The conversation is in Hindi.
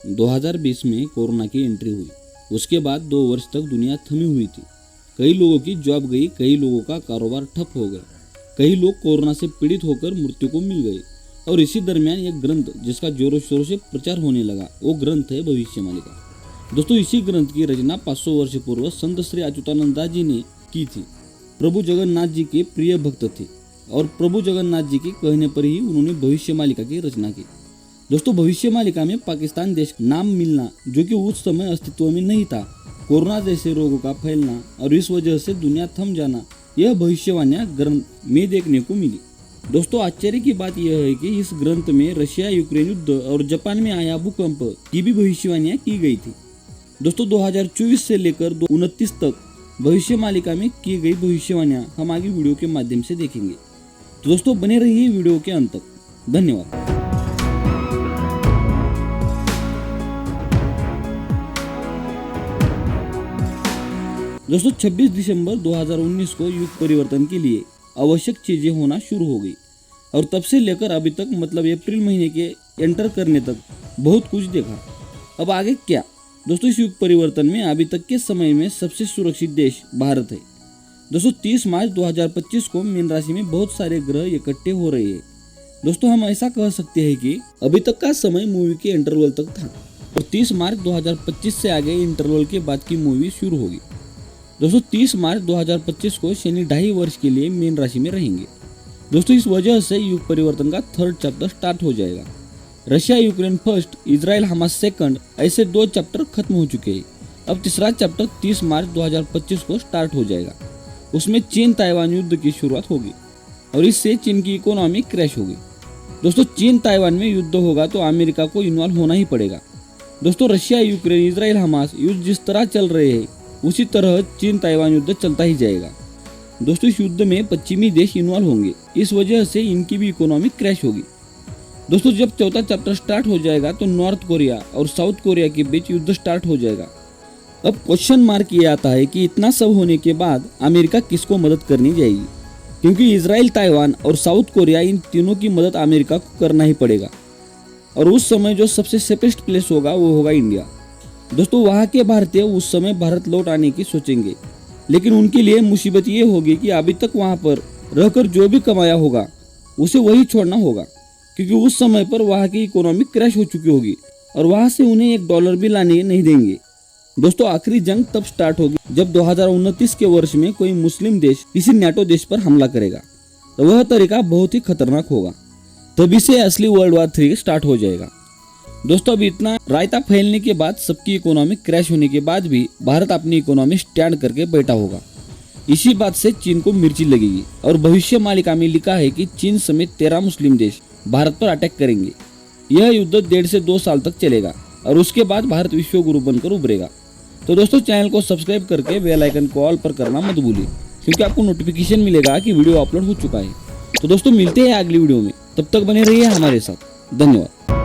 2020 में कोरोना की एंट्री हुई। उसके बाद 2 वर्ष तक दुनिया थमी हुई थी। कई लोगों की जॉब गई, कई लोगों का कारोबार ठप हो गया, कई लोग कोरोना से पीड़ित होकर मृत्यु को मिल गए। और इसी दरमियान एक ग्रंथ जिसका जोरों शोरों से प्रचार होने लगा, वो ग्रंथ है भविष्यवाणी। दोस्तों, इसी ग्रंथ की रचना 500 वर्ष पूर्व संत श्री अच्युतानंद जी ने की थी। प्रभु जगन्नाथ जी के प्रिय भक्त थे और प्रभु जगन्नाथ जी के कहने पर ही उन्होंने भविष्यमालिका की रचना की। दोस्तों, भविष्यमालिका में पाकिस्तान देश का नाम मिलना, जो कि उस समय अस्तित्व में नहीं था, कोरोना जैसे रोगों का फैलना और इस वजह से दुनिया थम जाना, यह भविष्यवाणियां ग्रंथ में देखने को मिली। दोस्तों, आश्चर्य की बात यह है कि इस ग्रंथ में रशिया यूक्रेन युद्ध और जापान में आया भूकंप की भी भविष्यवाणियां की गई थी। दोस्तों, 2024 से लेकर 2029 तक भविष्यमालिका में की गई भविष्यवाणियां हम आगे वीडियो के माध्यम से देखेंगे। तो दोस्तों, बने रहिए वीडियो के अंत तक। धन्यवाद। दोस्तों, 26 दिसंबर 2019 को युग परिवर्तन के लिए आवश्यक चीजें होना शुरू हो गई और तब से लेकर अभी तक, मतलब अप्रैल महीने के एंटर करने तक बहुत कुछ देखा। अब आगे क्या? दोस्तों, इस युग परिवर्तन में अभी तक के समय में सबसे सुरक्षित देश भारत है। दोस्तों, 30 मार्च 2025 को मीन राशि में बहुत सारे ग्रह इकट्ठे हो रहे हैं। दोस्तों, हम ऐसा कह सकते हैं कि अभी तक का समय मूवी के इंटरवल तक था और 30 मार्च 2025 से आगे इंटरवल के बाद की मूवी शुरू होगी। दोस्तों, 30 मार्च 2025 को शनि 2.5 वर्ष के लिए मीन राशि में रहेंगे। दोस्तों, इस वजह से युग परिवर्तन का 3rd चैप्टर स्टार्ट हो जाएगा। Russia Ukraine first, Israel Hamas second, ऐसे 2 चैप्टर खत्म हो चुके हैं। अब तीसरा चैप्टर 30 मार्च 2025 को स्टार्ट हो जाएगा। उसमें चीन ताइवान युद्ध की शुरुआत होगी और इससे चीन की इकोनॉमी क्रैश होगी। दोस्तों, चीन ताइवान में युद्ध होगा तो अमेरिका को इन्वॉल्व होना ही पड़ेगा। दोस्तों, रशिया यूक्रेन इजराइल हमास युद्ध जिस तरह चल रहे हैं उसी तरह चीन ताइवान युद्ध चलता ही जाएगा। दोस्तों, इस युद्ध में पश्चिमी देश इन्वॉल्व होंगे, इस वजह से इनकी भी इकोनॉमी क्रैश होगी। दोस्तों, जब 4था चैप्टर स्टार्ट हो जाएगा तो नॉर्थ कोरिया और साउथ कोरिया के बीच युद्ध स्टार्ट हो जाएगा। अब क्वेश्चन मार्क ये आता है कि इतना सब होने के बाद अमेरिका किसको मदद करनी जाएगी, क्योंकि इजराइल, ताइवान और साउथ कोरिया, इन तीनों की मदद अमेरिका को करना ही पड़ेगा। और उस समय जो सबसे सेफेस्ट प्लेस होगा वो होगा इंडिया। दोस्तों, वहाँ के भारतीय उस समय भारत लौट आने की सोचेंगे, लेकिन उनके लिए मुसीबत ये होगी कि अभी तक वहाँ पर रहकर जो भी कमाया होगा उसे वही छोड़ना होगा, क्योंकि उस समय पर वहाँ की इकोनॉमी क्रैश हो चुकी होगी और वहाँ से उन्हें $1 भी लाने नहीं देंगे। दोस्तों, आखिरी जंग तब स्टार्ट होगी जब 2029 के वर्ष में कोई मुस्लिम देश किसी नाटो देश पर हमला करेगा, तो वह तरीका बहुत ही खतरनाक होगा। तभी से असली वर्ल्ड वॉर 3 स्टार्ट हो जाएगा। दोस्तों, अब इतना रायता फैलने के बाद, सबकी इकोनॉमी क्रैश होने के बाद भी भारत अपनी इकोनॉमी स्टैंड करके बैठा होगा। इसी बात से चीन को मिर्ची लगेगी और भविष्यमालिका में लिखा है कि चीन समेत 13 मुस्लिम देश भारत पर अटैक करेंगे। यह युद्ध 1.5 से 2 साल तक चलेगा और उसके बाद भारत विश्व गुरु बनकर उभरेगा। तो दोस्तों, चैनल को सब्सक्राइब करके बेल आइकन को ऑल पर करना मत भूलिए, क्योंकि आपको नोटिफिकेशन मिलेगा कि वीडियो अपलोड हो चुका है। तो दोस्तों, मिलते हैं अगली वीडियो में, तब तक बने रहिए हमारे साथ। धन्यवाद।